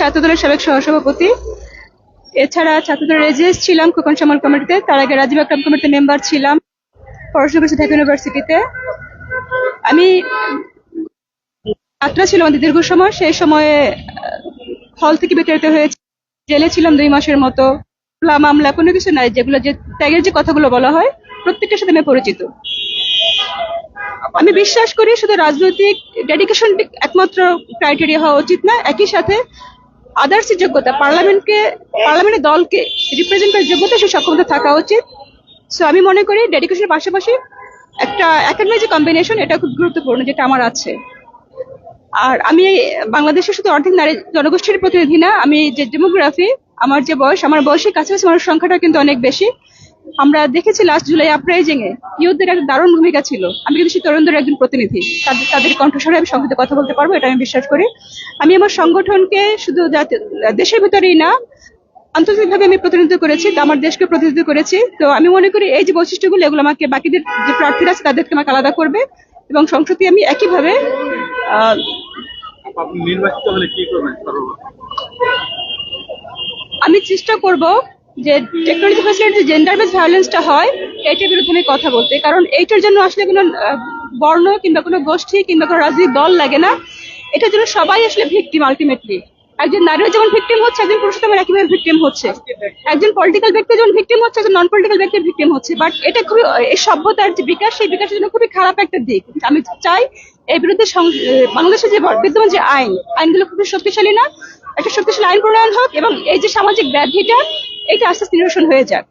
ছাত্রদলের সাবেক সহসভাপতি। এছাড়া ছাত্রদলের রেজিস্ট্রার ছিলাম খোকন সামল কমিটিতে, তার আগে রাজীব আকরাম কমিটিতে মেম্বার ছিলাম। পড়াশোনা করেছি ঢাকা ইউনিভার্সিটিতে। আমি ছাত্র ছিলাম অনেক দীর্ঘ সময়, সেই সময়ে হল থেকে বিতাড়িত হয়েছে, জেলে ছিলাম 2 মাসের মতো। মামলা কোনো কিছু নাই, যেগুলো যে ত্যাগের যে কথাগুলো বলা হয় প্রত্যেকটার সাথে আমি পরিচিত। আমি বিশ্বাস করি শুধু রাজনৈতিক ডেডিকেশন একমাত্র ক্রাইটেরিয়া হওয়া উচিত না, একই সাথে আদার্স যোগ্যতা, পার্লামেন্টের দলকে রিপ্রেজেন্ট করার যোগ্যতা, সে সক্ষমতা থাকা উচিত। সো আমি মনে করি ডেডিকেশনের পাশাপাশি একটা একাডেমিক যে কম্বিনেশন, এটা খুব গুরুত্বপূর্ণ, যেটা আমার আছে। আর আমি বাংলাদেশের শুধু অর্ধেক নারী জনগোষ্ঠীর প্রতিনিধি না, আমি যে ডেমোগ্রাফি, আমার যে বয়স, আমার বয়সের কাছাকাছি মানুষের সংখ্যাটা কিন্তু অনেক বেশি। আমরা দেখেছি লাস্ট জুলাই আপরাইজিং এ ইউথদের একটা দারুণ ভূমিকা ছিল। আমি কিন্তু সেই তরুণদের একজন প্রতিনিধি, তাদের কণ্ঠস্বরে আমি সংসদে কথা বলতে পারবো, এটা আমি বিশ্বাস করি। আমি আমার সংগঠনকে শুধু দেশের ভিতরেই না, আন্তর্জাতিকভাবে আমি প্রতিনিধিত্ব করেছি, আমার দেশকে প্রতিনিধিত্ব করেছি। তো আমি মনে করি এই যে বৈশিষ্ট্যগুলো, এগুলো আমাকে বাকিদের যে প্রার্থীরা আছে তাদেরকে আমাকে আলাদা করবে, এবং সংসদে আমি একইভাবে আমি চেষ্টা করব যে টেকনোলজি ফ্যাসিলিটি যে জেন্ডার বেস ভায়োলেন্সটা হয়, এটার বিরুদ্ধে আমি কথা বলতে। কারণ এইটার জন্য আসলে কোনো বর্ণ কিংবা কোনো গোষ্ঠী কিংবা কোনো রাজনৈতিক দল লাগে না। এটার জন্য সবাই আসলে ভিকটিম আলটিমেটলি। একজন নারীও যেমন ভিকটিম হচ্ছে, একজন পুরুষ তেমন একইভাবে ভিকটিম হচ্ছে। একজন পলিটিক্যাল ব্যক্তি যেমন ভিকটিম হচ্ছে, একজন নন পলিটিক্যাল ব্যক্তি ভিকটিম হচ্ছে। বাট এটা খুবই এই সভ্যতার যে বিকাশ, সেই বিকাশের জন্য খুবই খারাপ একটা দিক। আমি চাই এর বিরুদ্ধে বাংলাদেশে যে বিদ্যমান যে আইনগুলো খুবই শক্তিশালী না, একটা শক্তিশালী আইন প্রণয়ন হোক, এবং এই যে সামাজিক ব্যাধিটা, এটা আস্তে আস্তে নিরসন হয়ে যাক।